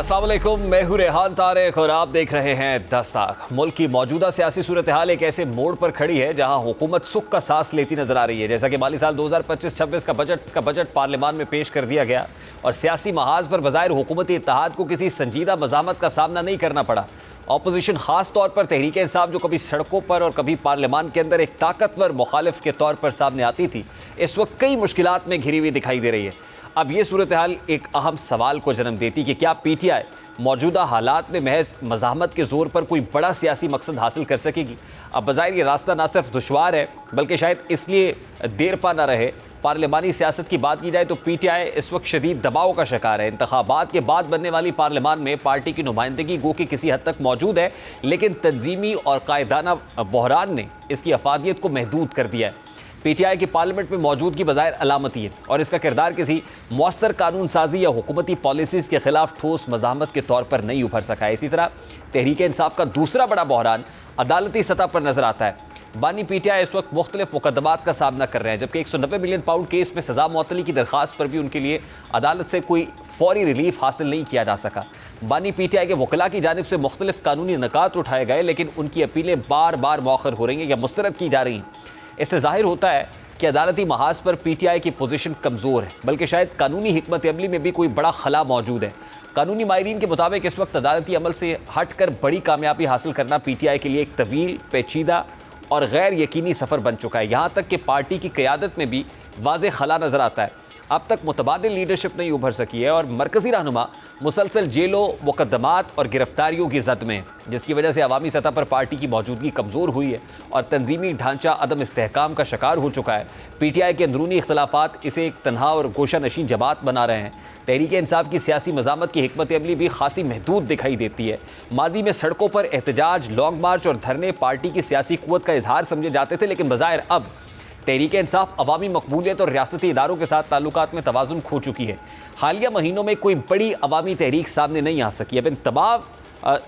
अस्सलाम वालेकुम, मैं हूं रेहान तारिक और आप देख रहे हैं दस्तक। मुल्क की मौजूदा सियासी सूरत हाल एक ऐसे मोड़ पर खड़ी है जहां हुकूमत सुख का सांस लेती नजर आ रही है। जैसा कि माली साल 2025-26 का बजट पार्लियामान में पेश कर दिया गया और सियासी महाज पर बज़ाहिर हुकूमती इत्तेहाद को किसी संजीदा मज़ामत का सामना नहीं करना पड़ा। अपोजिशन खास तौर पर तहरीक इंसाफ, जो कभी सड़कों पर और कभी पार्लियामान के अंदर एक ताकतवर मुखालिफ के तौर पर सामने आती थी, इस वक्त कई मुश्किलात में घिरी हुई दिखाई दे रही है। अब ये सूरत हाल एक अहम सवाल को जन्म देती कि क्या पीटीआई मौजूदा हालात में महज मज़ाहमत के ज़ोर पर कोई बड़ा सियासी मकसद हासिल कर सकेगी। अब बज़ाहिर ये रास्ता ना सिर्फ दुश्वार है, बल्कि शायद इसलिए देर पा ना रहे। पार्लियामानी सियासत की बात की जाए तो पीटीआई इस वक्त शदीद दबाव का शिकार है। इंतखाबात के बाद बनने वाली पार्लियामान में पार्टी की नुमाइंदगी गो कि किसी हद तक मौजूद है, लेकिन तंजीमी और कायदाना बहरान ने इसकी अफादियत को महदूद कर दिया है। पीटीआई की पार्लियामेंट में मौजूदगी बज़ाहिर अलामती है और इसका किरदार किसी मौसर कानून साजी या हुकूमती पॉलिसीज़ के खिलाफ ठोस मज़ाहमत के तौर पर नहीं उभर सका है। इसी तरह तहरीक इंसाफ का दूसरा बड़ा बहरान अदालती सतह पर नजर आता है। बानी पीटीआई इस वक्त मुख्तलिफ मुकदमात का सामना कर रहे हैं, जबकि 190 मिलियन पाउंड केस में सजा मुअत्तली की दरख्वास्त पर भी उनके लिए अदालत से कोई फौरी रिलीफ हासिल नहीं किया जा सका। बानी पीटीआई के वकला की जानिब से मुख्तलिफ कानूनी निकात उठाए गए, लेकिन उनकी अपीलें बार बार मौखर हो रही हैं या मुस्तरद की जा रही हैं। इससे जाहिर होता है कि अदालती महाज पर पीटीआई की पोजीशन कमज़ोर है, बल्कि शायद कानूनी हिकमत अमली में भी कोई बड़ा खला मौजूद है। कानूनी माहिरीन के मुताबिक इस वक्त अदालती अमल से हटकर बड़ी कामयाबी हासिल करना पीटीआई के लिए एक तवील, पेचीदा और गैर यकीनी सफ़र बन चुका है। यहाँ तक कि पार्टी की क़यादत में भी वाज़ेह खला नज़र आता है। अब तक मुतबादिल लीडरशिप नहीं उभर सकी है और मरकज़ी रहनुमा मुसलसल जेलों, मुकदमात और गिरफ्तारियों की जद में, जिसकी वजह से अवामी सतह पर पार्टी की मौजूदगी कमज़ोर हुई है और तंजीमी ढांचा अदम इस्तेहकाम का शिकार हो चुका है। पीटीआई के अंदरूनी इख्तलाफात इसे एक तनहा और गोशा नशीन जमात बना रहे हैं। तहरीक इंसाफ की सियासी मज़ामत की हिकमत अमली भी खासी महदूद दिखाई देती है। माजी में सड़कों पर एहतजाज, लॉन्ग मार्च और धरने पार्टी की सियासी क़ुव्वत का इजहार समझे जाते थे, लेकिन बज़ाहिर अब तहरीक इंसाफ अवामी मकबूलियत और रियासती इदारों के साथ ताल्लुकात में तवाज़ुन खो चुकी है। हालिया महीनों में कोई बड़ी अवामी तहरीक सामने नहीं आ सकी। अब इन तमाम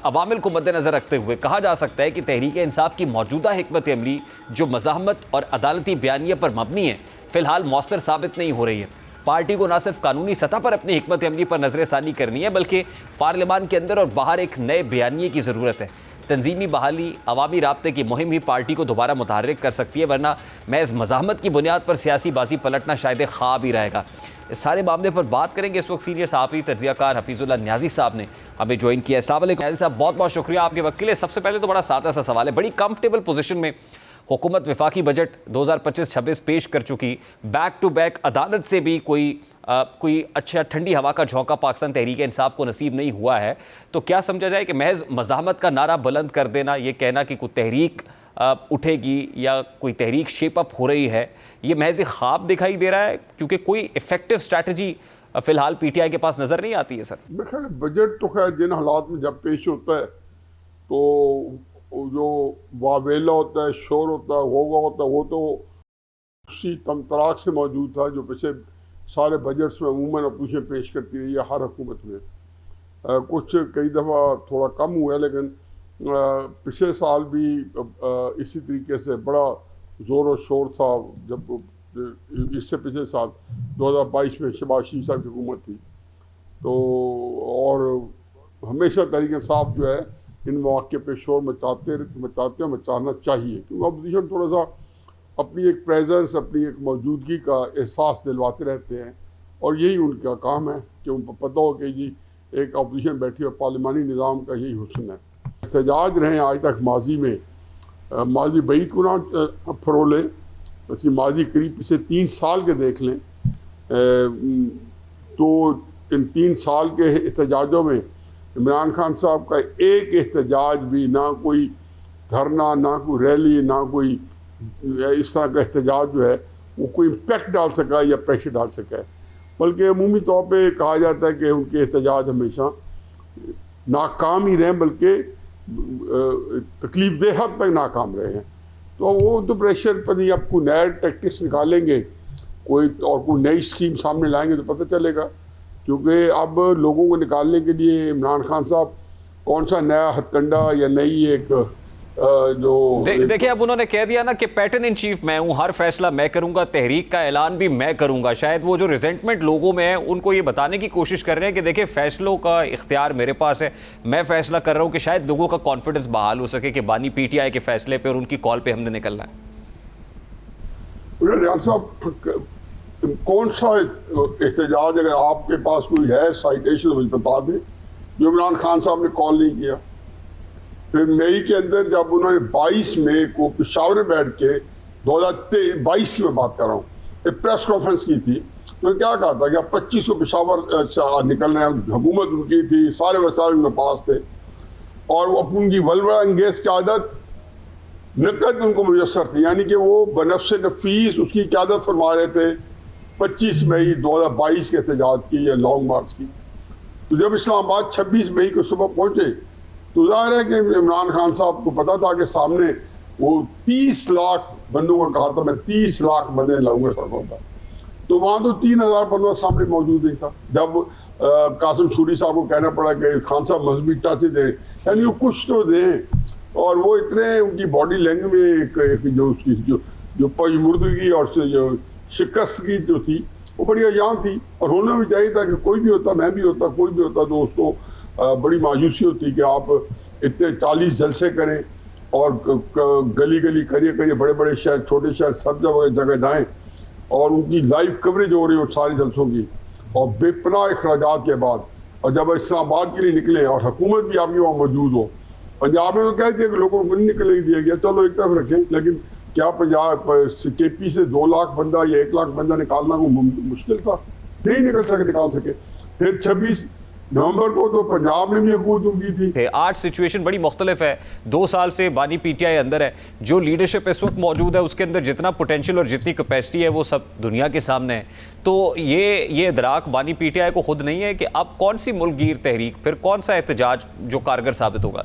अवामिल को मद्देनज़र रखते हुए कहा जा सकता है कि तहरीक इंसाफ की मौजूदा हिकमत अमली, जो मज़ाहमत और अदालती बयानिए पर मबनी है, फ़िलहाल मौसर साबित नहीं हो रही है। पार्टी को न सिर्फ कानूनी सतह पर अपनी हिकमत अमली पर नज़र सानी करनी है, बल्कि पार्लियामान के अंदर और बाहर एक नए बयानिए की ज़रूरत है। तंजीमी बहाली, अवामी राब्ते की मुहिम ही पार्टी को दोबारा मुतहर्रिक कर सकती है, वरना महज मज़ाहमत की बुनियाद पर सियासी बाजी पलटना शायद ख्वाब ही रहेगा। इस सारे मामले पर बात करेंगे। इस वक्त सीनियर सहाफ़ी तज्ज़ियाकार हफीज़ुल्लाह न्याज़ी साहब ने हमें ज्वाइन किया। अस्सलाम वालेकुम न्याज़ी साहब, बहुत बहुत शुक्रिया आपके वक्त के लिए। सबसे पहले तो बड़ा सादा सा सवाल है, बड़ी कंफर्टेबल पोजीशन में हुकूमत वफाकी बजट 2025-26 पेश कर चुकी, बैक टू बैक अदालत से भी कोई अच्छा ठंडी हवा का झोंका पाकिस्तान तहरीक इंसाफ को नसीब नहीं हुआ है, तो क्या समझा जाए कि महज मज़ाहमत का नारा बुलंद कर देना, ये कहना कि कोई तहरीक उठेगी या कोई तहरीक शेप अप हो रही है, ये महज एक ख्वाब दिखाई दे रहा है, क्योंकि कोई इफेक्टिव स्ट्रैटेजी फ़िलहाल पीटीआई के पास नज़र नहीं आती है? सर, मेरे ख्याल बजट तो खैर जिन हालात में जब पेश होता है तो जो वावेला होता है, शोर होता है, होगा होता है, वो तो उसी तमतराक से मौजूद था जो पिछले सारे बजट्स में अमूमन अपोजिशन पेश करती रही है हर हुकूमत में। कुछ कई दफ़ा थोड़ा कम हुआ, लेकिन पिछले साल भी इसी तरीके से बड़ा ज़ोर और शोर था जब इससे पिछले साल 2022 में शहबाज शरीफ साहब की हुकूमत थी। तो और हमेशा तहरीक इंसाफ जो है इन मौके पे शोर मचाना चाहिए, क्योंकि अपोजिशन थोड़ा सा अपनी एक प्रेजेंस, अपनी एक मौजूदगी का एहसास दिलवाते रहते हैं और यही उनका काम है कि उनको पता हो कि जी एक अपोजिशन बैठी है, पार्लिमानी निज़ाम का यही हुस्न है। एहतजाज रहे आज तक माजी में, माजी बईद को ना फरोलें, वैसे माजी करीब पिछले 3 साल के देख लें, तो इन 3 साल के एहतजाजों में इमरान खान साहब का एक एहतजाज भी, ना कोई धरना, ना कोई रैली, ना कोई इस तरह का एहतजाज जो है वो कोई इम्पेक्ट डाल सका या प्रेशर डाल सका है, बल्कि अमूमी तौर पे कहा जाता है कि उनके एहतजाज हमेशा नाकाम ही रहे, बल्कि तकलीफ देह हद तक नाकाम रहे हैं। तो वो तो प्रेशर पर नहीं, अब कोई नया टैक्टिक्स निकालेंगे, कोई नई स्कीम सामने लाएंगे तो पता चलेगा, क्योंकि अब लोगों को निकालने के लिए इमरान खान साहब कौन सा नया हथकंडा या नई एक देखिए अब उन्होंने कह दिया ना कि पैटर्न इन चीफ मैं हूं, हर फैसला मैं करूंगा, तहरीक का ऐलान भी मैं करूंगा। शायद वो जो रिजेंटमेंट लोगों में है उनको ये बताने की कोशिश कर रहे हैं कि देखिए फैसलों का इख्तियार मेरे पास है, मैं फैसला कर रहा हूं, कि शायद लोगों का कॉन्फिडेंस बहाल हो सके कि बानी पीटीआई के फैसले पे और उनकी कॉल पे हमने निकलना है। रियाज साहब, कौन सा एहतजाज अगर आपके पास कोई है साइटेशन मुझे बता दें जो इमरान खान साहब ने कॉल नहीं किया। फिर मई के अंदर जब उन्होंने 22 मई को पेशावर में बैठ के 2022 की मैं बात कर रहा हूँ, एक प्रेस कॉन्फ्रेंस की थी, तो क्या कहा था कि अब 25 को पेशावर निकलना है, हुकूमत उनकी थी, सारे वसाइल उनके पास थे और उनकी वलवला अंगेज की आदत नकद उनको मुयसर थी, यानी कि वो बनफ्स नफीस उसकी क़यादत फरमा रहे थे 25 मई 2022 के एहतजाज की या लॉन्ग मार्च की। तो जब इस्लामाबाद 26 मई को सुबह पहुंचे तो जाहिर है कि इमरान खान साहब को पता था कि सामने वो 30 लाख बंदों को कहा था मैं 30 लाख बंदे लाऊंगा सड़कों पर, तो वहाँ तो 3000 बंदा सामने मौजूद नहीं था। जब कासिम सूरी साहब को कहना पड़ा कि खान साहब मजहबी टच दें, यानी वो कुछ तो दें, और वो इतने उनकी बॉडी लैंग्वेज में जो उसकी जो पजमुर्दगी और जो शिकस्त की जो थी वो बड़ी अजान थी, और होना भी चाहिए था कि कोई भी होता, मैं भी होता, कोई भी होता तो उसको बड़ी मायूसी होती कि आप इतने 40 जलसे करें और गली गली करिए करिए, बड़े बड़े शहर छोटे शहर सब जगह जाएं और उनकी लाइव कवरेज हो रही हो सारे जलसों की, और बेपनाह अखराजात के बाद, और जब इस्लामाबाद के लिए निकले और हुकूमत भी आपकी वहाँ मौजूद हो। पंजाब में तो कह दिया कि लोगों को नहीं निकलने दिया गया, चलो एक तरफ रखें, लेकिन क्या पंजाब केपी से 2 लाख बंदा या 1 लाख बंदा निकालना को मुश्किल था, नहीं निकाल सके। फिर 26 नवंबर को तो पंजाब में भी हुकूमत उनकी थी। आज सिचुएशन बड़ी मुख्तलिफ है, 2 साल से बानी पीटीआई अंदर है, जो लीडरशिप इस वक्त मौजूद है उसके अंदर जितना पोटेंशियल और जितनी कैपेसिटी है वो सब दुनिया के सामने है। तो ये इदराक बानी पीटीआई को खुद नहीं है कि अब कौन सी मुल्कगीर तहरीक, फिर कौन सा एहतजाज जो कारगर साबित होगा।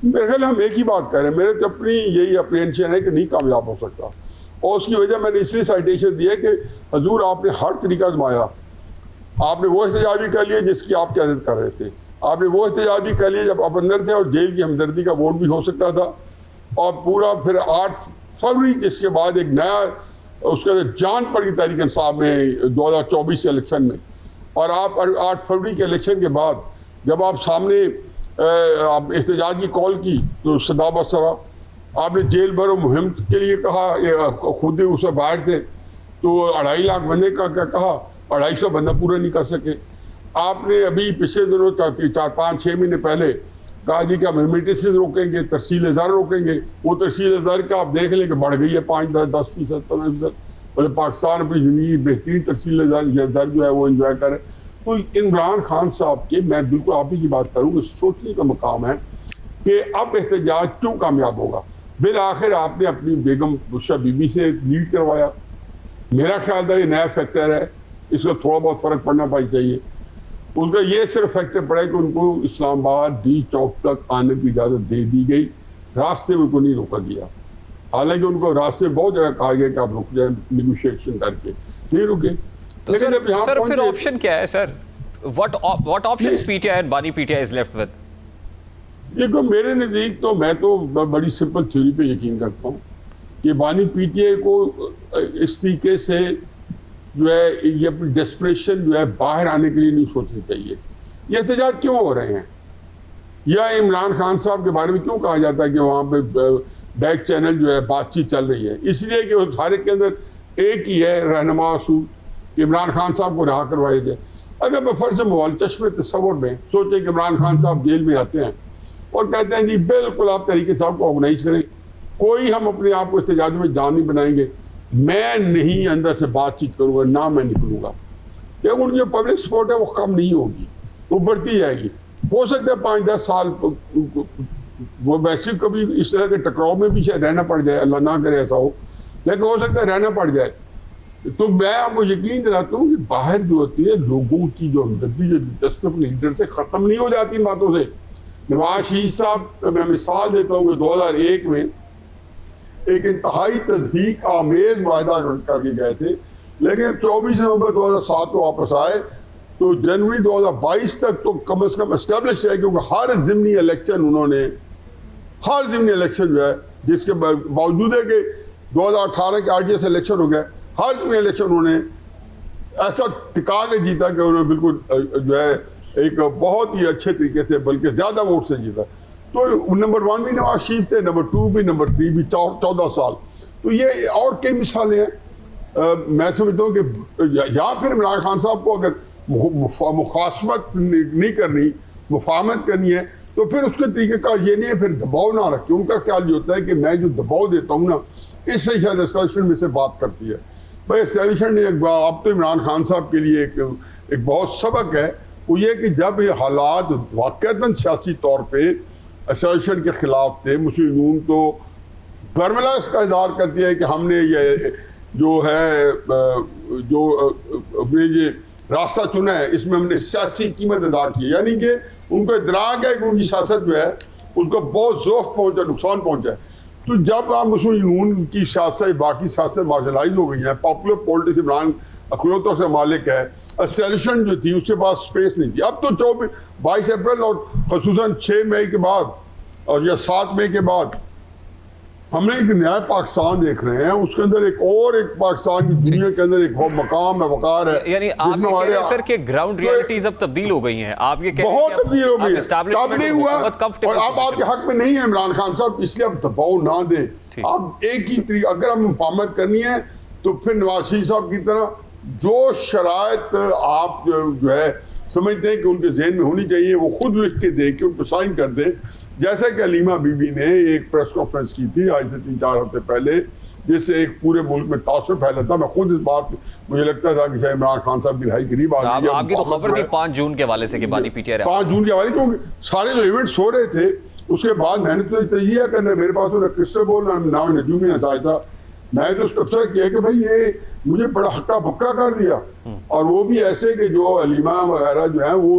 मेरे ख्याल हम एक ही बात कर रहे हैं, मेरे तो अपनी यही अप्रीहेंशन है कि नहीं कामयाब हो सकता, और उसकी वजह मैंने इसलिए साइटेशन दी है कि हजूर आपने हर तरीका आजमाया। आपने वो एहतजाज भी कर लिया जिसकी आप क़यादत कर रहे थे, आपने वो एहतजाज भी कर लिया जब आप अंदर थे और जेल की हमदर्दी का वोट भी हो सकता था, और पूरा फिर 8 फरवरी जिसके बाद एक नया उसके जान पड़ी तहरीक इंसाफ में 2024 इलेक्शन में, और आप 8 फरवरी के इलेक्शन के बाद जब आप सामने आप एहतजाज की कॉल की तो सदाब असरा आपने जेल भरो मुहिम के लिए कहा, खुद ही उससे बाहर थे, तो 2.5 लाख बंदे का कहा, 250 बंदा पूरा नहीं कर सके। आपने अभी पिछले दिनों 4-5-6 महीने पहले कहा जी कि हम रेमिटेंसेस रोकेंगे, तरसील ज़र रोकेंगे, वो तरसील ज़र का आप देख लें कि बढ़ गई है 5-10%, 15%। बोले पाकिस्तान अपनी ज़िंदगी बेहतरीन तरसील ज़र जो है वो इंजॉय करे। तो इमरान खान साहब के, मैं बिल्कुल आप ही की बात करूँ, सोचने का मकाम है कि अब एहतजाज क्यों कामयाब होगा। बिल आखिर आपने अपनी बेगम बुशरा बीबी से लीड करवाया, मेरा ख्याल था ये नया फैक्टर है, इसका थोड़ा बहुत फ़र्क पड़ना चाहिए। उनका ये सिर्फ फैक्टर पड़ा है कि उनको इस्लामाबाद डी चौक तक आने की इजाज़त दे दी गई, रास्ते में उनको नहीं रोका गया। हालांकि उनको रास्ते बहुत जगह कहा गया कि आप रुक जाए निगोशिएशन करके, नहीं रुके। तो सर फिर ऑप्शन क्या है sir? What options PTI and बानी PTI is left with? देखो मेरे नज़दीक तो मैं तो बड़ी सिंपल थ्योरी पे यकीन करता हूँ कि बानी पीटीआई को इस तरीके से जो है ये अपनी डेस्परेशन जो है बाहर आने के लिए नहीं सोचनी चाहिए। ये एहतजाज क्यों हो रहे हैं, या इमरान खान साहब के बारे में क्यों कहा जाता है कि वहाँ पे बैक चैनल जो है बातचीत चल रही है? इसलिए कि हर एक के अंदर एक ही है रहनुमा असूल, इमरान खान साहब को रहा करवाया जाए। अगर मैं फर्ज मवाल चश्मे तस्वुर में सोचे कि इमरान खान साहब जेल में आते हैं और कहते हैं जी बिल्कुल आप तरीके साहब को ऑर्गेनाइज करें, कोई हम अपने आप को एहतजाज में जान नहीं बनाएंगे, मैं नहीं अंदर से बातचीत करूँगा, ना मैं निकलूँगा, या उनकी जो पब्लिक सपोर्ट है वो कम नहीं होगी, वो बढ़ती जाएगी। हो सकता है 5-10 साल वो वैसे कभी इस तरह के टकराव में भी शायद रहना पड़ जाए, अल्लाह ना करे ऐसा हो, लेकिन हो सकता है रहना पड़ जाए। तो मैं आपको यकीन दिलाता हूँ कि बाहर जो होती है लोगों की जो हमदर्दी जो दिलचस्पी अपने लीडर से ख़त्म नहीं हो जाती इन बातों से। नवाज शरीफ साहब मैं मिसाल देता हूँ कि 2001 में एक इंतहाई तस्दीक आमेज वायदा करके गए थे, लेकिन 24 नवंबर 2007 को वापस आए तो जनवरी 2022 तक तो कम से कम एस्टेब्लिश है, क्योंकि हर ज़िमनी इलेक्शन उन्होंने हर ज़िमनी इलेक्शन जो है, जिसके बावजूद है कि 2018 के RTS इलेक्शन हो गए, हर ज़िमनी इलेक्शन उन्होंने ऐसा टिका के जीता कि उन्होंने बिल्कुल जो है एक बहुत ही अच्छे तरीके से, बल्कि ज़्यादा वोट से जीता। तो नंबर 1 भी नवाज शरीफ थे, नंबर 2 भी, नंबर 3 भी, 14 साल। तो ये और कई मिसालें हैं। मैं समझता हूँ कि या फिर इमरान खान साहब को अगर मुखासमत नहीं करनी, मुफाहमत करनी है, तो फिर उसके तरीक़ेकार ये नहीं है, फिर दबाव ना रखें। उनका ख्याल ये होता है कि मैं जो दबाव देता हूँ ना, इससे शायद एस्टेब्लिशमेंट में से बात करती है। भाई एस्टेब्लिशमेंट ने अब तो इमरान खान साहब के लिए एक बहुत सबक है, वो ये कि जब ये हालात वाक़तन सियासी तौर पर एस्टेब्लिशमेंट के ख़िलाफ़ थे, मुस्लिम लीग तो बरमला इसका इज़हार करती है कि हमने ये जो है जो अपने ये रास्ता चुना है, इसमें हमने सियासी कीमत अदा की है। यानी कि उनको इदराक है कि उनकी सियासत जो है उसको बहुत ज़ोफ़ पहुँचा, नुकसान पहुँचा है। तो जब आप मुस्लिम लीग की सियासत, बाकी सियासत मार्शलाइज हो गई है, पॉपुलर पॉलिटिक्स इमरान अखिलतों से मालिक है, एस्टेब्लिशमेंट जो थी उसके पास स्पेस नहीं थी। अब तो 22 अप्रैल और खसूसन 6 मई के बाद और या 7 मई के बाद हमने एक नया पाकिस्तान देख रहे हैं। उसके अंदर एक पाकिस्तान की दुनिया के अंदर एक मकाम है, वकार है। यानी आप ये कह रहे हैं सर कि ग्राउंड रियलिटीज अब तब्दील हो गई हैं। आप ये कह रहे हैं बहुत तब्दील हो गई है, तब नहीं हुआ और अब आपके हक में नहीं है इमरान खान साहब, इसलिए आप दबाव ना दें। आप एक ही तरीका, अगर हम मुफाहमत करनी है तो फिर नवाज शरीफ साहब की तरह जो शराइत आप जो है समझते हैं कि उनके जहन में होनी चाहिए, वो खुद लिख के दे के उनको साइन कर दे। जैसा कि हलीमा बीबी ने एक प्रेस कॉन्फ्रेंस की थी आज से 3-4 हफ्ते पहले, जिससे एक पूरे मुल्क में तासुर फैला था। मैं खुद इस बात, मुझे लगता था कि शायद इमरान खान साहब की रिहाई करीब आ गई है। आपकी तो खबर थी 5 जून के हवाले से कि बानी पीटीआई 5 जून के हवाले, क्योंकि सारे जो इवेंट्स हो रहे थे उसके बाद मैंने तो तजिया करना, मेरे पास तो किससे बोलना, ना नजूमी ना था, मैं तो तबसरा किया कि भाई ये मुझे बड़ा हक्का बक्का कर दिया। और वो भी ऐसे कि जो हलीमा वगैरह जो है वो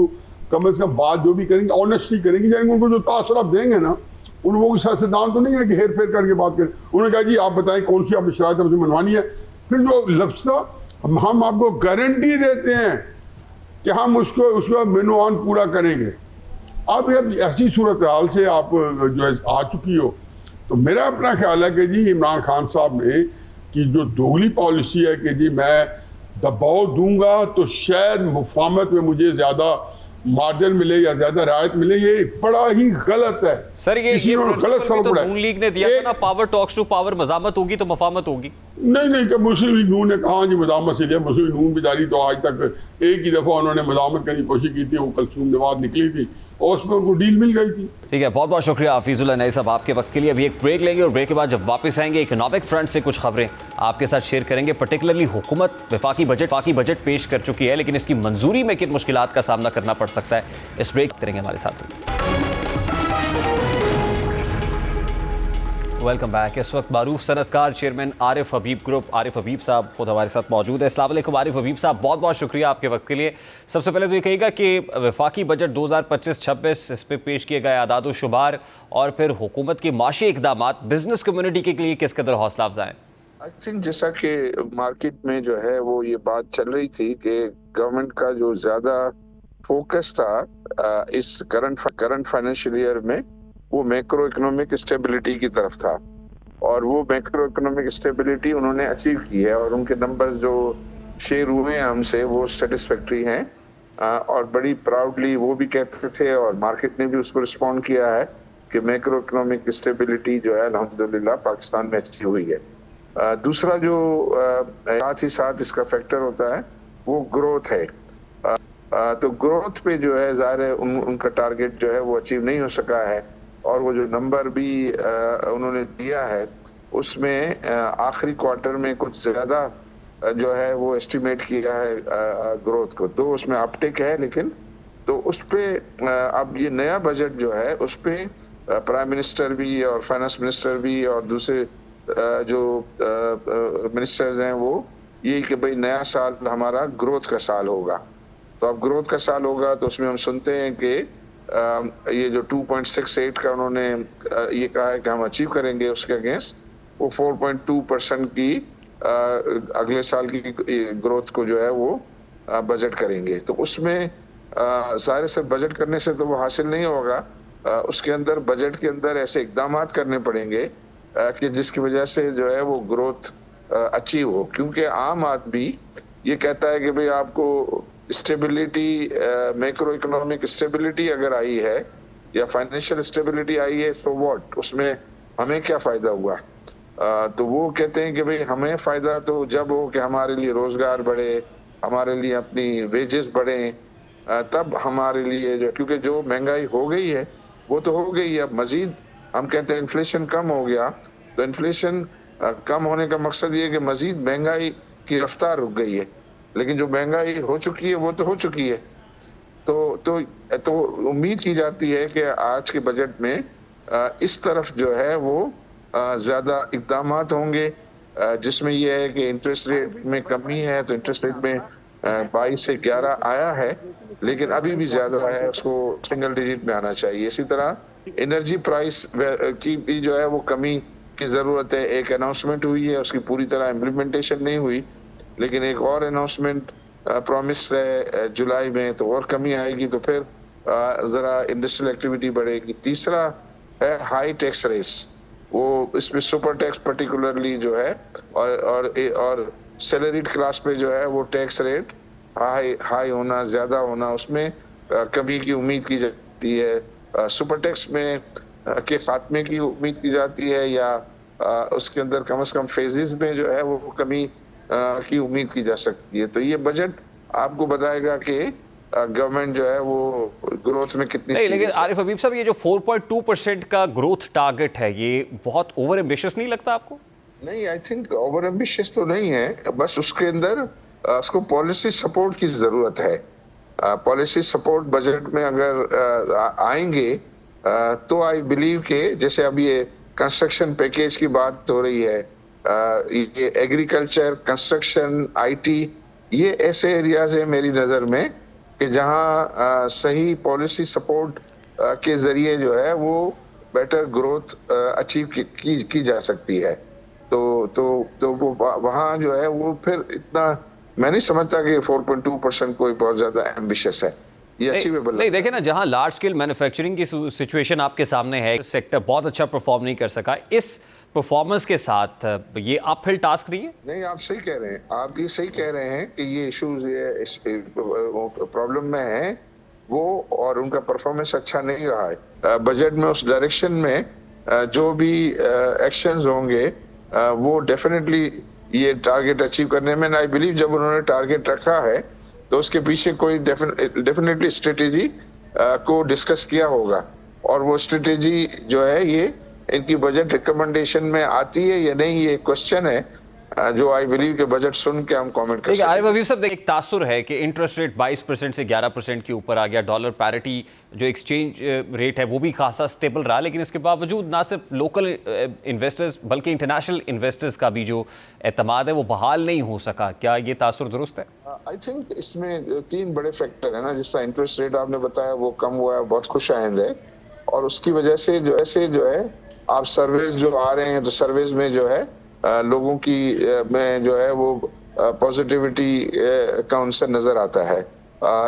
कम से कम बात जो भी करेंगे ऑनेस्टली करेंगे, यानी उनको जो तासर आप देंगे ना, उन लोगों की सियासतदान तो नहीं है कि हेर फेर करके बात करें। उन्होंने कहा जी आप बताएं कौन सी आपने शराइत हमसे मनवानी है। फिर जो लफ्ज़ हम आपको गारंटी देते हैं कि हम उसको मेनूआन पूरा करेंगे। अब ऐसी सूरत हाल से आप जो है आ चुकी हो, तो मेरा अपना ख्याल है कि जी इमरान खान साहब ने की जो दोगली पॉलिसी है कि जी मैं दबाव दूंगा तो शायद मुफाहमत में मुझे ज़्यादा मार्जिन मिले या ज्यादा राहत मिले, ये बड़ा ही गलत है सर। ये गलत सबक तो नून लीग ने दिया था ना, पावर टॉक्स टू पावर, मज़ामत होगी तो मुफाहमत होगी। नहीं कि मुस्लिम लीग नून ने कहा जी मज़ामत से लिया। मुस्लिम लीग नून बेचारी तो आज तक एक ही दफ़ा उन्होंने मज़ामत करने की कोशिश की थी, वो कलसूम नवाज निकली थी और उसमें उनको डील मिल गई थी। ठीक है, बहुत बहुत शुक्रिया हफीजुल्लाह नई साहब आपके वक्त के लिए। अभी एक ब्रेक लेंगे और ब्रेक के बाद जब वापस आएंगे इकोनॉमिक फ्रंट से कुछ खबरें आपके साथ शेयर करेंगे। पर्टिकुलरली हुकूमत वफाकी बजट पेश कर चुकी है, लेकिन इसकी मंजूरी में किन मुश्किलात का सामना करना पड़ सकता है, इस ब्रेक करेंगे हमारे साथ। Welcome back. इस वक्त मारूफ सनतकार चेयरमैन आरिफ हबीब ग्रुप, आरिफ हबीब साहब खुद हमारे साथ मौजूद है। अस्सलाम वालेकुम आरिफ हबीब साहब, बहुत बहुत शुक्रिया आपके वक्त के लिए। सबसे पहले तो ये कहिएगा कि वफाकी बजट 2025-26 इस पर पेश किए गए आदाद शुमार और फिर हुकूमत के माशी इकदाम बिजनेस कम्युनिटी के लिए किस कदर हौसला अफजा हैं? आई थिंक जैसा कि मार्केट में जो है वो ये बात चल रही थी कि गवर्नमेंट का जो ज्यादा फोकस था इस करंट फाइनेंशियल ईयर में वो मैक्रो इकोनॉमिक स्टेबिलिटी की तरफ था, और वो मैक्रो इकोनॉमिक स्टेबिलिटी उन्होंने अचीव की है और उनके नंबर्स जो शेयर हुए हैं हमसे वो सेटिस्फैक्ट्री हैं। और बड़ी प्राउडली वो भी कहते थे और मार्केट ने भी उसको रिस्पॉन्ड किया है कि मैक्रो इकोनॉमिक स्टेबिलिटी जो है अल्हम्दुलिल्लाह पाकिस्तान में अच्छी हुई है। दूसरा जो साथ ही साथ इसका फैक्टर होता है वो ग्रोथ है। तो ग्रोथ पे जो है ज़ाहिर है उनका टारगेट जो है वो अचीव नहीं हो सका है, और वो जो नंबर भी उन्होंने दिया है उसमें आखिरी क्वार्टर में कुछ ज़्यादा जो है वो एस्टिमेट किया है ग्रोथ को, तो उसमें अपटेक है। लेकिन तो उस पर अब ये नया बजट जो है उस पर प्राइम मिनिस्टर भी और फाइनेंस मिनिस्टर भी और दूसरे जो मिनिस्टर्स हैं वो ये कि भाई नया साल हमारा ग्रोथ का साल होगा। तो अब ग्रोथ का साल होगा तो उसमें हम सुनते हैं कि ये जो 2.68 का उन्होंने ये कहा है कि हम अचीव करेंगे, उसके अगेंस्ट वो 4.2% की अगले साल की ग्रोथ को जो है वो बजट करेंगे। तो उसमें सारे से बजट करने से तो वो हासिल नहीं होगा, उसके अंदर बजट के अंदर ऐसे इकदाम करने पड़ेंगे कि जिसकी वजह से जो है वो ग्रोथ अचीव हो, क्योंकि आम आदमी ये कहता है कि भाई आपको स्टेबिलिटी, मैक्रो इकोनॉमिक स्टेबिलिटी अगर आई है या फाइनेंशियल स्टेबिलिटी आई है, सो व्हाट, उसमें हमें क्या फायदा हुआ। तो वो कहते हैं कि भाई हमें फायदा तो जब हो कि हमारे लिए रोजगार बढ़े, हमारे लिए अपनी वेजेस बढ़े, तब हमारे लिए जो, क्योंकि जो महंगाई हो गई है वो तो हो गई है, अब मजीद हम कहते हैं इन्फ्लेशन कम हो गया, तो इन्फ्लेशन कम होने का मकसद ये कि मजीद महंगाई की रफ्तार रुक गई है, लेकिन जो महंगाई हो चुकी है वो तो हो चुकी है। तो उम्मीद की जाती है कि आज के बजट में इस तरफ जो है वो ज्यादा इकदामात होंगे, जिसमें यह है कि इंटरेस्ट रेट में कमी है, तो इंटरेस्ट रेट में 22 से 11 आया है, लेकिन अभी भी ज्यादा है, उसको सिंगल डिजिट में आना चाहिए। इसी तरह एनर्जी प्राइस की भी जो है वो कमी की जरूरत है। एक अनाउंसमेंट हुई है, उसकी पूरी तरह इम्प्लीमेंटेशन नहीं हुई, लेकिन एक और अनाउंसमेंट प्रॉमिस है जुलाई में, तो और कमी आएगी, तो फिर जरा इंडस्ट्रियल एक्टिविटी बढ़ेगी। तीसरा है हाई टैक्स रेट्स, वो इसमें सुपर टैक्स पर्टिकुलरली जो है और सैलरीड क्लास पे जो है वो टैक्स रेट हाई होना, ज्यादा होना, उसमें कमी की उम्मीद की जाती है। सुपर टैक्स में के खात्मे की उम्मीद की जाती है, या उसके अंदर कम से कम फेजेस में जो है वो कमी की उम्मीद की जा सकती है। तो ये बजट आपको बताएगा कि गवर्नमेंट जो है वो ग्रोथ में कितनी नहीं, लेकिन serious है। आरिफ हबीब साहब, ये जो 4.2% का ग्रोथ टारगेट है, ये बहुत ओवर एम्बिशियस नहीं लगता आपको? नहीं, आई थिंक ओवर एम्बिशियस तो नहीं है, बस उसके अंदर उसको पॉलिसी सपोर्ट की जरूरत है। पॉलिसी सपोर्ट बजट में अगर आएंगे तो आई बिलीव के, जैसे अब ये कंस्ट्रक्शन पैकेज की बात हो रही है, ये एग्रीकल्चर, कंस्ट्रक्शन, आईटी, ये ऐसे एरियाज है मेरी नजर में कि जहां सही पॉलिसी सपोर्ट के जरिए जो है वो बेटर ग्रोथ अचीव की जा सकती है। तो वो वहां जो है वो फिर इतना मैं नहीं समझता कि 4.2% कोई बहुत ज्यादा एम्बिशियस है, ये अचीवेबल नहीं, देखिए ना, जहां लार्ज स्केल मैन्युफैक्चरिंग की सिचुएशन आपके सामने है, सेक्टर बहुत अच्छा परफॉर्म नहीं कर सका, इस परफॉर्मेंस के साथ ये अपहिल टास्क नहीं है? नहीं, आप सही कह रहे हैं, आप ये सही कह रहे हैं कि ये इश्यूज ये प्रॉब्लम में है वो, और उनका परफॉर्मेंस अच्छा नहीं रहा है। बजट में उस डायरेक्शन में जो भी एक्शंस होंगे वो डेफिनेटली ये टारगेट अचीव करने में, आई बिलीव जब उन्होंने टारगेट रखा है तो उसके पीछे कोई डेफिनेटली स्ट्रेटेजी को डिस्कस किया होगा, और वो स्ट्रेटेजी जो है ये इनकी बजट रिकमेंडेशन में आती है या नहीं, ये क्वेश्चन है जो आई बिलीव के बजट सुन के हम कमेंट कर देखिए सकते हैं। आरिफ हबीब साहब, एक तासुर है कि इंटरेस्ट रेट 22% से 11% के ऊपर आ गया, डॉलर पैरिटी जो एक्सचेंज रेट है वो भी खासा स्टेबल रहा, लेकिन इसके बावजूद ना सिर्फ लोकल इन्वेस्टर्स बल्कि इंटरनेशनल इन्वेस्टर्स का भी जो एतमाद है वो बहाल नहीं हो सका। क्या ये तासुर दुरुस्त है? आई थिंक इसमें 3 बड़े फैक्टर है ना, जिसका इंटरेस्ट रेट आपने बताया वो कम हुआ है, बहुत खुश आइंद है, और उसकी वजह से जो है आप सर्वेज जो आ रहे हैं, तो सर्वेज में जो है लोगों की में जो है वो पॉजिटिविटी का उनसे नजर आता है।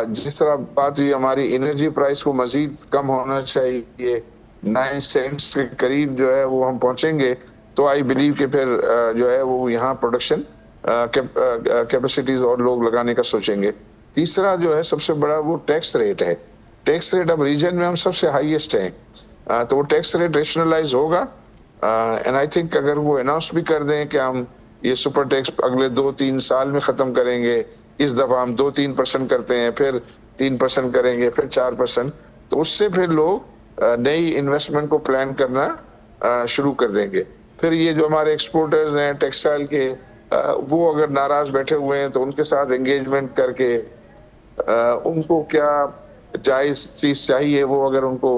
जिस तरह बात हुई हमारी एनर्जी प्राइस को मजीद कम होना चाहिए, 9 सेंट्स के करीब जो है वो हम पहुंचेंगे, तो आई बिलीव कि फिर जो है वो यहाँ प्रोडक्शन कैपेसिटीज और लोग लगाने का सोचेंगे। तीसरा जो है सबसे बड़ा वो टैक्स रेट है। टैक्स रेट अब रीजन में हम सबसे हाईएस्ट हैं, तो वो टैक्स रेट रेशनलाइज होगा, एंड आई थिंक अगर वो अनाउंस भी कर दें कि हम ये सुपर टैक्स अगले 2-3 साल में खत्म करेंगे, इस दफा हम 2-3% करते हैं, फिर 3% करेंगे, फिर 4%, तो उससे फिर लोग नई इन्वेस्टमेंट को प्लान करना शुरू कर देंगे। फिर ये जो हमारे एक्सपोर्टर्स हैं टेक्सटाइल के, वो अगर नाराज बैठे हुए हैं तो उनके साथ एंगेजमेंट करके उनको क्या जायज चीज चाहिए वो अगर उनको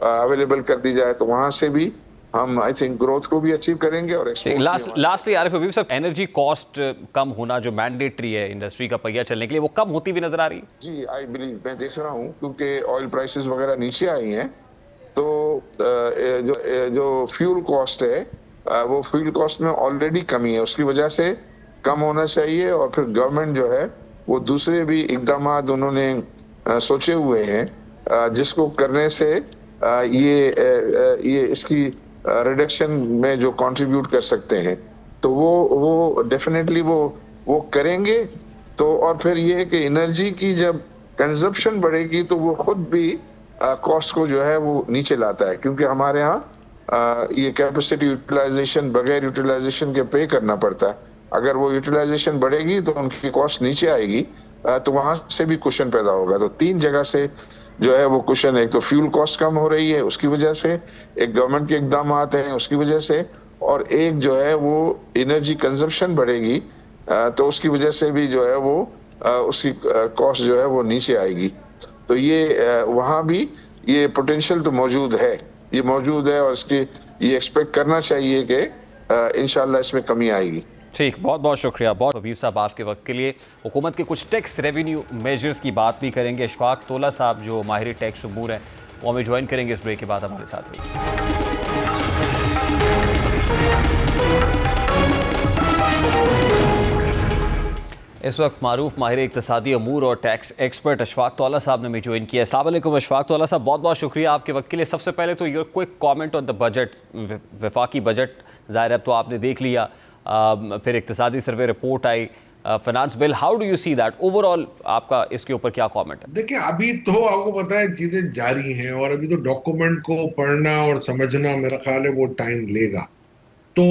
अवेलेबल कर दी जाए, तो वहां से भी हम आई थिंक ग्रोथ को भी अचीव करेंगे। और लास्टली आरिफ हबीब साहब, एनर्जी कॉस्ट कम होना जो मैंडेटरी है इंडस्ट्री का पहिया चलने के लिए, वो कम होती हुई नजर आ रही है? जी, आई बिलीव, मैं देख रहा हूँ, क्योंकि ऑयल प्राइसेस वगैरह नीचे आई हैं, तो जो फ्यूल कॉस्ट है वो फ्यूल कॉस्ट में ऑलरेडी कमी है, उसकी वजह से कम होना चाहिए। और फिर गवर्नमेंट जो है वो दूसरे भी इकदाम उन्होंने सोचे हुए हैं जिसको करने से ये इसकी रिडक्शन में जो कंट्रीब्यूट कर सकते हैं, तो वो डेफिनेटली वो करेंगे। तो और फिर ये है कि एनर्जी की जब कंजप्शन बढ़ेगी तो वो खुद भी कॉस्ट को जो है वो नीचे लाता है, क्योंकि हमारे यहाँ ये कैपेसिटी यूटिलाइजेशन बगैर यूटिलाइजेशन के पे करना पड़ता है। अगर वो यूटिलाइजेशन बढ़ेगी तो उनकी कॉस्ट नीचे आएगी, तो वहां से भी कुशन पैदा होगा। तो 3 जगह से जो है वो कुशन, एक तो फ्यूल कॉस्ट कम हो रही है उसकी वजह से, एक गवर्नमेंट के इकदाम हैं उसकी वजह से, और एक जो है वो एनर्जी कंजप्शन बढ़ेगी, तो उसकी वजह से भी जो है वो उसकी कॉस्ट जो है वो नीचे आएगी। तो ये वहां भी ये पोटेंशियल तो मौजूद है, ये मौजूद है, और इसकी ये एक्सपेक्ट करना चाहिए कि इंशाल्लाह इसमें कमी आएगी। ठीक, बहुत बहुत शुक्रिया। बहुत हबीब साहब आपके वक्त के लिए। हुकूमत के कुछ टैक्स रेवेन्यू मेजर्स की बात भी करेंगे। अशफाक तोला साहब जो माहिर टैक्स अमूर हैं वो हमें ज्वाइन करेंगे इस ब्रेक के बाद हमारे साथ रहिए। इस वक्त मारूफ माहिर इक़्तिसादी अमूर और टैक्स एक्सपर्ट अशफाक तौला साहब ने हमें ज्वाइन किया। अस्सलाम वालेकुम अशफाक तौला साहब, बहुत बहुत शुक्रिया आपके वक्त के लिए। सबसे पहले तो your quick comment on the budget, वफाकी बजट ज़ाहिर अब तो आपने देख लिया, फिर इक़्तिसादी सर्वे रिपोर्ट आई, finance bill, how do you see that overall, आपका इसके ऊपर क्या कमेंट है? देखिए, अभी तो आपको पता है चीजें जारी हैं, और अभी तो डॉक्यूमेंट को पढ़ना और समझना मेरा ख्याल है वो टाइम लेगा। तो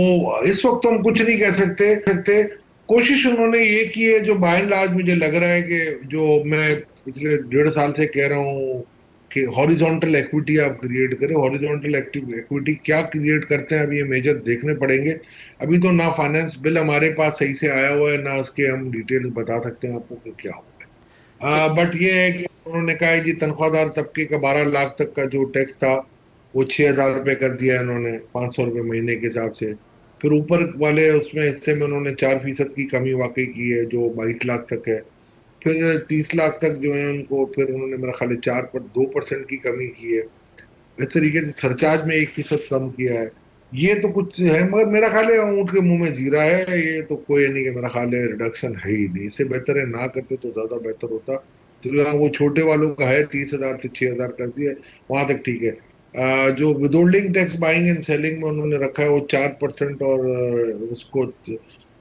इस वक्त तो हम कुछ नहीं कह सकते। कोशिश उन्होंने ये की है, जो बाय एंड लार्ज मुझे लग रहा है कि जो मैं पिछले 1.5 साल से कह रहा हूँ कि हॉरिजॉन्टल इक्विटी आप क्रिएट करें। हॉरिजॉन्टल इक्विटी क्या क्रिएट करते हैं, अभी ये मेजर देखने पड़ेंगे। अभी तो ना फाइनेंस बिल हमारे पास सही से आया हुआ है, ना उसके हम डिटेल्स बता सकते हैं आपको कि क्या होगा। बट ये है कि उन्होंने कहा है जी तनख्वाहदार तबके का 12 लाख तक का जो टैक्स था वो 6,000 रुपये कर दिया इन्होंने, 500 रुपये महीने के हिसाब से। फिर ऊपर वाले उसमें हिस्से में उन्होंने 4% की कमी वाकई की है, जो 22 लाख तक है। फिर 30 लाख तक जो है उनको फिर उन्होंने मेरा ख्याल 2% की कमी की है। इस तरीके से सरचार्ज में 1% कम किया है। ये तो कुछ है, मगर मेरा ख्याल है ऊँट के मुंह में जीरा है। ये तो कोई नहीं कि मेरा ख्याल है रिडक्शन है ही नहीं। इससे बेहतर है ना करते तो ज्यादा बेहतर होता। तो वो छोटे वालों का है 30,000 से 6,000 कर दिया, वहां तक ठीक है। जो withholding tax buying and selling में उन्होंने रखा है वो 4% और उसको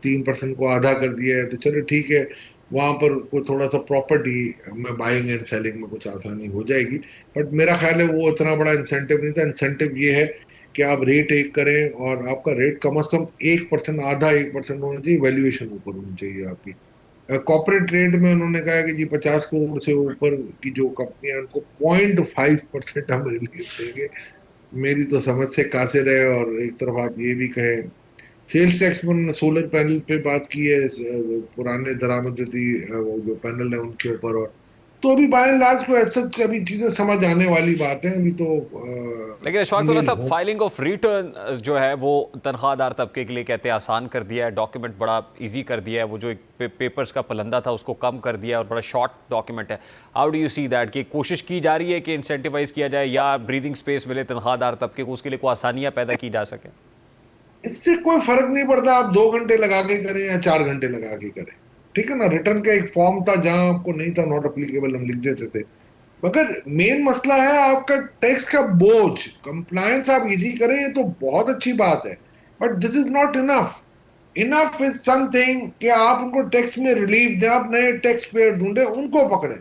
3% को आधा कर दिया है, तो चलो ठीक है। वहां पर कोई थोड़ा सा प्रॉपर्टी में बाइंग एंड सेलिंग में कुछ आसानी हो जाएगी। बट मेरा ख्याल है वो इतना बड़ा इंसेंटिव नहीं था। इंसेंटिव ये है कि आप रेट एक करें, और आपका रेट कम से कम 1%, आधा 1% होना चाहिए, वैल्यूएशन ऊपर होनी चाहिए आपकी। कॉर्पोरेट ट्रेड में उन्होंने कहा है कि जी 50 करोड़ से ऊपर की जो कंपनियां उनको 0.5% हम रिलीफ देंगे। मेरी तो समझ से कासिर है। और एक तरफ आप ये भी कहें, सेल्स टैक्स में उन्होंने सोलर पैनल पे बात की है, पुराने दरामदती वो जो पैनल है उनके ऊपर। और तो अभी बाय एंड लार्ज को ऐसा अभी चीजें समझ आने वाली बात है। अभी तो लेकिन अशफाक तौला साहब, फाइलिंग ऑफ रिटर्न जो है वो तनख्वाहदार तबके के लिए कहते हैं आसान कर दिया है, डॉक्यूमेंट बड़ा इजी कर दिया है, वो जो एक पेपर्स का पलंदा था उसको कम कर दिया है और बड़ा शॉर्ट डॉक्यूमेंट है। How do you see that, कि कोशिश की जा रही है कि इंसेंटिवाइज किया जाए या ब्रीदिंग स्पेस मिले तनख्वाहदार तबके को, उसके लिए कोई आसानियां पैदा की जा सके? इससे कोई फर्क नहीं पड़ता आप 2 घंटे लगा के करें या 4 घंटे लगा के करें, ठीक है ना। रिटर्न का एक फॉर्म था जहां आपको नहीं था नॉट अप्लीकेबल, हम लिख देते थे। मगर मेन मसला है आपका टैक्स का बोझ। कंप्लायंस आप इजी करें ये तो बहुत अच्छी बात है, but this is not enough. Enough is something कि आप उनको टैक्स में रिलीफ दें, आप नए टैक्स पेयर ढूंढे, उनको पकड़े।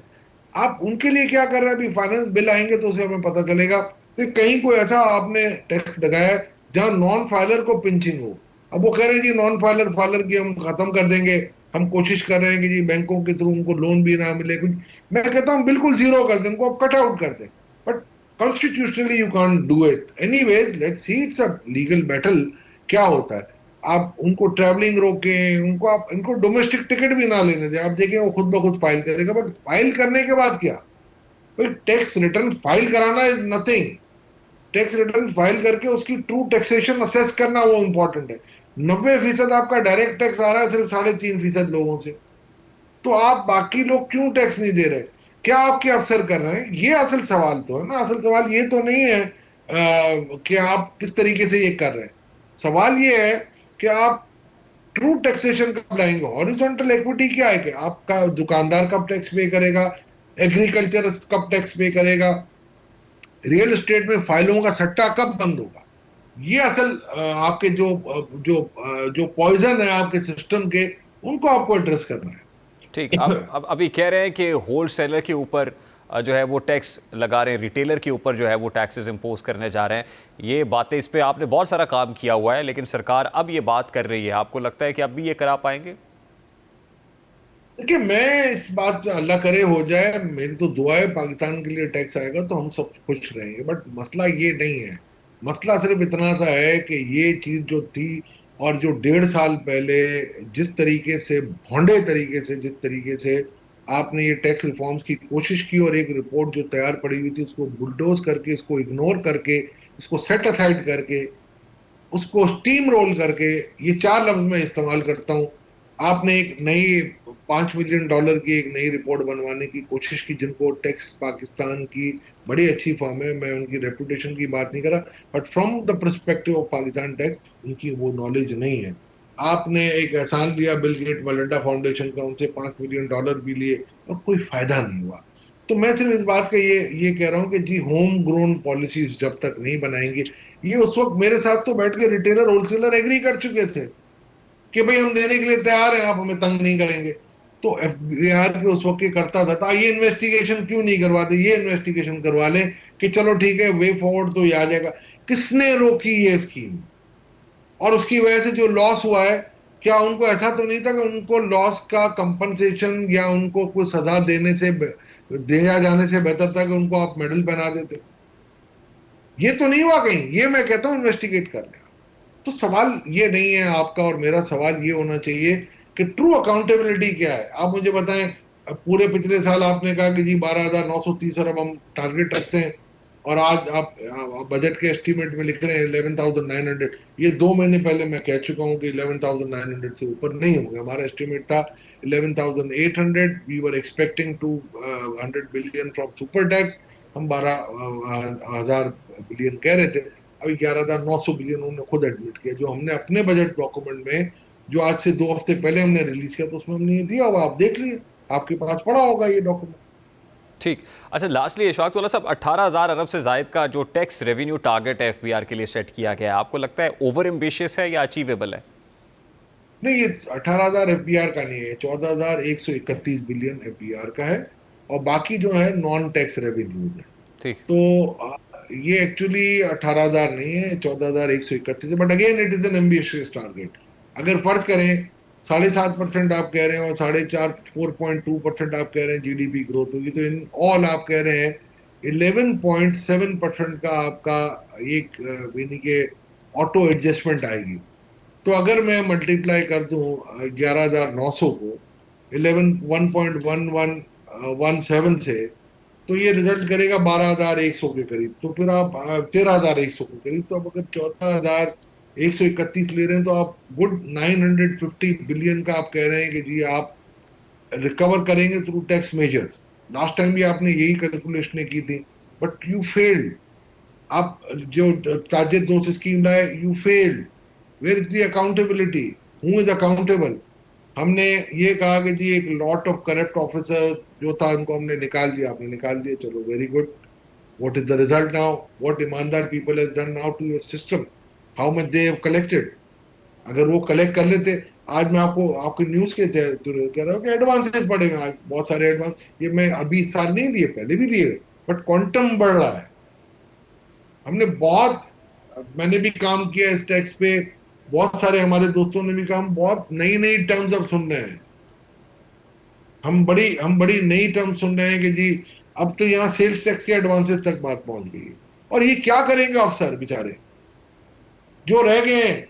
आप उनके लिए क्या कर रहे हैं? अभी फाइनेंस बिल आएंगे तो उसे हमें पता चलेगा कि कहीं कोई ऐसा आपने टैक्स लगाया है जहां नॉन फाइलर को पिंचिंग हो। अब वो कह रहे हैं जी नॉन फाइलर फाइलर की हम खत्म कर देंगे, हम कोशिश कर रहे हैं कि जी बैंकों के थ्रू उनको लोन भी ना मिले कुछ। मैं कहता हूं बिल्कुल जीरो कर दें, उनको आप कट आउट कर दें। But constitutionally you can't do it. Anyways let's see, it's a legal battle. क्या होता है, आप उनको ट्रैवलिंग रोकें, उनको आप इनको डोमेस्टिक टिकट भी ना लेने दें, आप देखें वो खुद ब खुद फाइल करेगा। बट फाइल करने के बाद क्या? टैक्स रिटर्न फाइल कराना is nothing. Tax return file करके उसकी ट्रू टैक्सेशन असेस करना वो इंपॉर्टेंट है। 90% आपका डायरेक्ट टैक्स आ रहा है सिर्फ 3.5% लोगों से, तो आप बाकी लोग क्यों टैक्स नहीं दे रहे? क्या आपके अफसर कर रहे हैं? ये असल सवाल तो है ना। असल सवाल ये तो नहीं है कि आप किस तरीके से ये कर रहे हैं। सवाल ये है कि आप ट्रू टैक्सेशन कब लाएंगे। हॉरिजॉन्टल इक्विटी क्या है कि आपका दुकानदार कब टैक्स पे करेगा, एग्रीकल्चर कब टैक्स पे करेगा, रियल एस्टेट में फाइलों का सट्टा कब बंद होगा? ये असल आपके जो पॉइजन है आपके सिस्टम के, उनको आपको एड्रेस करना है। ठीक, अब अभी कह रहे हैं कि होल सेलर के ऊपर जो है वो टैक्स लगा रहे हैं, रिटेलर के ऊपर जो है वो टैक्सेस इंपोज करने जा रहे हैं। ये बातें, इस पे आपने बहुत सारा काम किया हुआ है, लेकिन सरकार अब ये बात कर रही है, आपको लगता है कि अब भी ये करा पाएंगे? देखिए, मैं इस बात अल्लाह करे हो जाए, मेरी तो दुआ है पाकिस्तान के लिए टैक्स आएगा तो हम सब खुश रहेंगे, बट मसला ये नहीं है। मसला सिर्फ इतना सा है कि ये चीज जो थी, और जो 1.5 साल पहले जिस तरीके से, भोंडे तरीके से, जिस तरीके से आपने ये टैक्स रिफॉर्म्स की कोशिश की, और एक रिपोर्ट जो तैयार पड़ी हुई थी उसको बुलडोज करके, इसको इग्नोर करके, इसको सेट असाइड करके, उसको स्टीम रोल करके, ये 4 लफ्ज मैं इस्तेमाल करता हूं, आपने एक नई $5 मिलियन की एक नई रिपोर्ट बनवाने की कोशिश की, जिनको टैक्स पाकिस्तान की बड़ी अच्छी फर्म है, मैं उनकी रेपुटेशन की बात नहीं कर रहा, but from the perspective of Pakistan tax उनकी वो नॉलेज नहीं है। आपने एक एहसान लिया बिल गेट मलिंडा फाउंडेशन का, उनसे $5 मिलियन भी लिए और कोई फायदा नहीं हुआ। तो मैं सिर्फ इस बात का ये कह रहा हूं कि जी, होम ग्रोन पॉलिसीज जब तक नहीं बनाएंगे, ये उस वक्त मेरे साथ तो बैठ के रिटेलर होलसेलर एग्री कर चुके थे कि भाई हम देने के लिए तैयार हैं, आप हमें तंग नहीं करेंगे। तो एफबीआर के उस वक्त ये करता था, ये इन्वेस्टिगेशन क्यों नहीं करवाते? ये इन्वेस्टिगेशन करवा लें कि चलो ठीक है, वे फॉरवर्ड तो ये आ जाएगा। किसने रोकी ये स्कीम? और उसकी वजह से जो लॉस हुआ है, क्या उनको ऐसा तो नहीं था कि उनको लॉस का कंपनसेशन या उनको कोई सजा दिया जाने से बेहतर था कि उनको आप मेडल पहना देते? ये तो नहीं हुआ कहीं। ये मैं कहता हूं इन्वेस्टिगेट कर लिया। तो सवाल ये नहीं है आपका और मेरा, सवाल ये होना चाहिए कि ट्रू अकाउंटेबिलिटी क्या है। आप मुझे बताएं, पूरे पिछले साल आपने कहा कि जी 12,930 अरब हम टारगेट रखते हैं, और आज आप बजट के एस्टीमेट में लिख रहे हैं 11,900। ये 2 महीने पहले मैं कह चुका हूं कि 11,900 से ऊपर नहीं होगा। हमारा एस्टीमेट था 11,800। We were expecting to 100 billion from super tax. हम 12,000 बिलियन कह रहे थे, अभी 11,900 बिलियन उन्होंने खुद एडमिट किया, जो हमने अपने बजट डॉक्यूमेंट में, जो आज से 2 हफ्ते पहले हमने रिलीज किया, तो उसमें हमने ये दिया हुआ, आप देख लीजिए, आपके पास पड़ा होगा ये डॉक्यूमेंट। ठीक, अच्छा, लास्टली इशफाक तौला साहब, 18,000 अरब से जायद का जो टैक्स रेवेन्यू टारगेट एफबीआर के लिए सेट किया गया है, आपको लगता है ओवर एम्बिशियस है या अचीवेबल है? नहीं, ये 18,000 एफबीआर का नहीं है, 14,131 बिलियन एफबीआर का है, और बाकी जो है नॉन टैक्स रेवेन्यूज है। ठीक, तो ये एक्चुअली 18,000 नहीं है, 14,131 है, but again it is an ambitious target. अगर फर्ज करें 7.5% आप कह रहे हैं और 4.2% आप कह रहे हैं जीडीपी ग्रोथ होगी, तो इन ऑल आप कह रहे हैं 11.7% का आपका एक यानी कि ऑटो एडजस्टमेंट आएगी। तो अगर मैं मल्टीप्लाई कर दूं 11,900 को 1.1117 से, तो ये रिजल्ट करेगा 12,100 के करीब। तो फिर आप 13,100 के करीब। तो अब अगर 14,131 ले रहे हैं, तो आप गुड 950 बिलियन का आप कह रहे हैं कि जी आप रिकवर करेंगे through tax measures. Last time भी आपने यही कैलकुलेशन की थी, बट यू फेल्ड। आप जो ताजिद दोस्त स्कीम लाए, you failed. Where is the accountability? Who is accountable? हमने ये कहा कि जी एक लॉट ऑफ करप्ट ऑफिसर जो था उनको हमने निकाल दिया, आपने निकाल दिया, चलो very good. What is the result now? What ईमानदार people has done now to your system? How much they have collected? अगर वो कलेक्ट कर लेते, आज मैं आपको आपकी न्यूज के कह रहा हूँ कि एडवांसेस बढ़े हुए हैं, बहुत सारे एडवांस। ये मैं अभी इस साल नहीं लिए, पहले भी लिए, बट क्वांटम बढ़ रहा है। हमने मैंने भी काम किया इस टैक्स पे, बहुत सारे हमारे दोस्तों ने भी काम, बहुत नई नई टर्म्स अब सुन रहे हैं। हम बड़ी नई टर्म्स सुन रहे हैं कि जी अब तो यहाँ सेल्स टैक्स के एडवांसेस तक बात पहुंच गई है। और ये क्या करेंगे अफसर बेचारे जो रह गए हैं,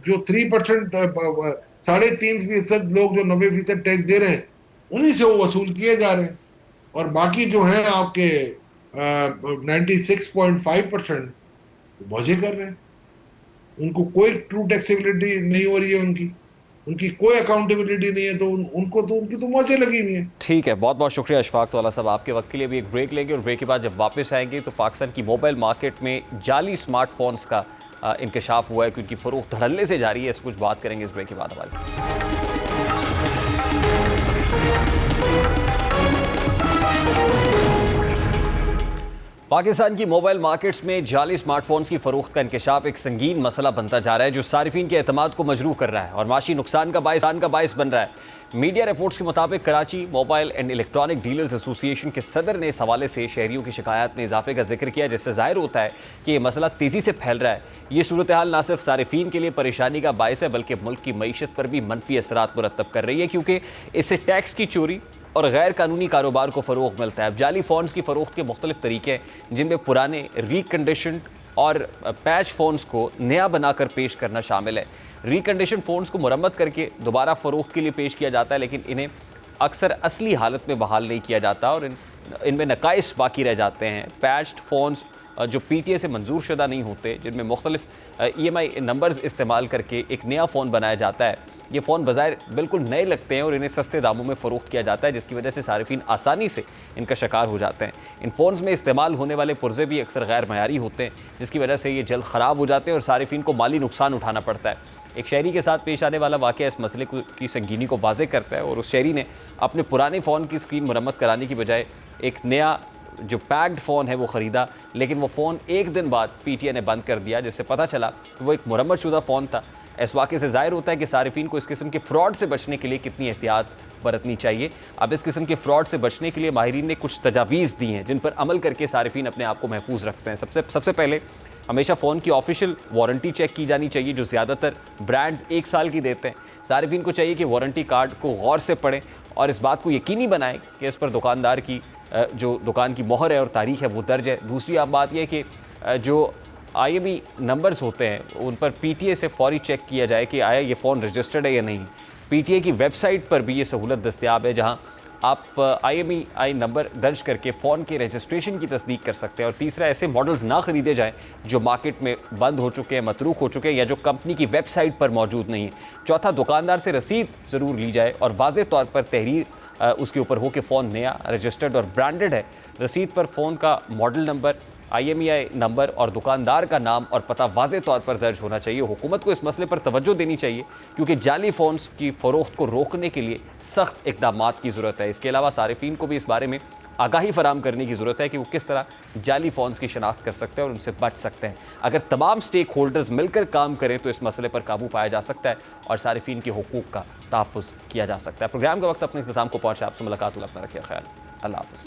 जो 3%, 3.5% लोग जो 90% टैक्स दे रहे हैं, उन्हीं से वो वसूल किए जा रहे हैं। और बाकी जो है आपके 96.5% मौजे कर रहे हैं। उनको कोई ट्रू टैक्सेबिलिटी नहीं हो रही है, उनकी कोई अकाउंटेबिलिटी नहीं है, तो उनकी तो मौजें लगी हुई हैं। ठीक है, बहुत बहुत शुक्रिया इशफाक तौला साहब आपके वक्त के लिए। भी एक ब्रेक लेंगे और ब्रेक के बाद जब वापस आएंगे तो पाकिस्तान की मोबाइल मार्केट में जाली स्मार्टफोन्स का इंकशाफ हुआ है कि उनकी फरोख्त धड़ल्ले से जारी है। इस कुछ बात करेंगे इस ब्रेक के बाद हमारे। पाकिस्तान की मोबाइल मार्केट्स में जाली स्मार्टफोन्स की फरोख्त का इंकशाफ एक संगीन मसला बनता जा रहा है, जो सारिफीन के एतमाद को मजरूह कर रहा है और माशी नुकसान का बायस बन रहा है। मीडिया रिपोर्ट्स के मुताबिक Karachi mobile and electronic dealers association के सदर ने इस हवाले से शहरियों की शिकायत में इजाफे का जिक्र किया, जिससे जाहिर होता है कि ये मसला तेज़ी से फैल रहा है। ये सूरत हाल न सिर्फ सारिफीन के लिए परेशानी का बायस है, बल्कि मुल्क की मईशत पर भी मनफी असरात मुरतब कर रही है, क्योंकि इससे टैक्स की चोरी और गैर कानूनी कारोबार को फ़रोग़ मिलता है। अब जाली फ़ोन्स की फ़रोख्त के मुख्तलिफ तरीके हैं, जिनमें पुराने रिकंडीशन्ड और पैच फ़ोन्स को नया बनाकर पेश करना शामिल है। रिकंडीशन फ़ोन्स को मुरम्मत करके दोबारा फ़रोख्त के लिए पेश किया जाता है, लेकिन इन्हें अक्सर असली हालत में बहाल नहीं किया जाता और इनमें नकाइश बाकी रह जाते हैं। पैच्ड फ़ोन्स जो PTA से मंजूर शुदा नहीं होते, जिनमें मुख्तलिफ EMI नंबर्स इस्तेमाल करके एक नया फ़ोन बनाया जाता है, ये फ़ोन बज़ाहिर बिल्कुल नए लगते हैं और इन्हें सस्ते दामों में फ़रोख्त किया जाता है, जिसकी वजह से सारिफीन आसानी से इनका शिकार हो जाते हैं। इन फ़ोन्स में इस्तेमाल होने वाले पुर्ज़े भी अक्सर गैर मयारी होते हैं, जिसकी वजह से ये जल्द ख़राब हो जाते हैं और सारिफीन को माली नुकसान उठाना पड़ता है। एक शहरी के साथ पेश आने वाला वाक़या इस मसले की संगीनी को वाज़ेह करता है और उस शहरी ने अपने पुराने फ़ोन की स्क्रीन मुरम्मत कराने की बजाय एक नया जो पैक्ड फ़ोन है वो ख़रीदा, लेकिन वो फ़ोन एक दिन बाद PTA ने बंद कर दिया, जिससे पता चला कि वो एक मुरम्मत शुदा फ़ोन था। इस वाक़े से ज़ाहिर होता है कि सारिफीन को इस किस्म के फ़्रॉड से बचने के लिए कितनी एहतियात बरतनी चाहिए। अब इस किस्म के फ़्रॉड से बचने के लिए माहिरीन ने कुछ तजावीज़ दी हैं, जिन पर अमल करके सारिफीन अपने आप को महफूज रखते हैं। सबसे पहले हमेशा फ़ोन की ऑफिशियल वारंटी चेक की जानी चाहिए, जो ज़्यादातर ब्रांड्स 1 साल की देते हैं। सारिफीन को चाहिए कि वारंटी कार्ड को गौर से पढ़ें और इस बात को यकीनी बनाएं कि इस पर दुकानदार की जो दुकान की मोहर है और तारीख है वो दर्ज है। दूसरी बात यह है कि जो IMEI नंबर्स होते हैं उन पर PTA से फौरी चेक किया जाए कि आया ये फ़ोन रजिस्टर्ड है या नहीं। PTA की वेबसाइट पर भी ये सहूलत दस्तयाब है, जहां आप IMEI नंबर दर्ज करके फ़ोन के रजिस्ट्रेशन की तस्दीक कर सकते हैं। और तीसरा, ऐसे मॉडल्स ना ख़रीदे जाएँ जो मार्केट में बंद हो चुके हैं, मतरूक हो चुके हैं या जो कंपनी की वेबसाइट पर मौजूद नहीं है। चौथा, दुकानदार से रसीद ज़रूर ली जाए और वाज़ेह तौर पर तहरीर उसके ऊपर हो कि फ़ोन नया, रजिस्टर्ड और ब्रांडेड है। रसीद पर फ़ोन का मॉडल नंबर, IMEI नंबर और दुकानदार का नाम और पता वाज़ेह तौर पर दर्ज होना चाहिए। हुकूमत को इस मसले पर तवज्जो देनी चाहिए, क्योंकि जाली फ़ोन्स की फ़रोख्त को रोकने के लिए सख्त इक़दामात की ज़रूरत है। इसके अलावा सारिफीन को भी इस बारे में आगाही फराम करने की ज़रूरत है कि वो किस तरह जाली फ़ोन्स की शनाख्त कर सकते हैं और उनसे बच सकते हैं। अगर तमाम स्टेक होल्डर्स मिलकर काम करें तो इस मसले पर काबू पाया जा सकता है और सारिफीन के हुकूक का तहफ़्फ़ुज़ किया जा सकता है। प्रोग्राम का वक्त अपने इख्तिताम को पहुँचा। आपसे मुलाकात, अपना रखिए ख्याल। अल्लाह हाफ़िज़।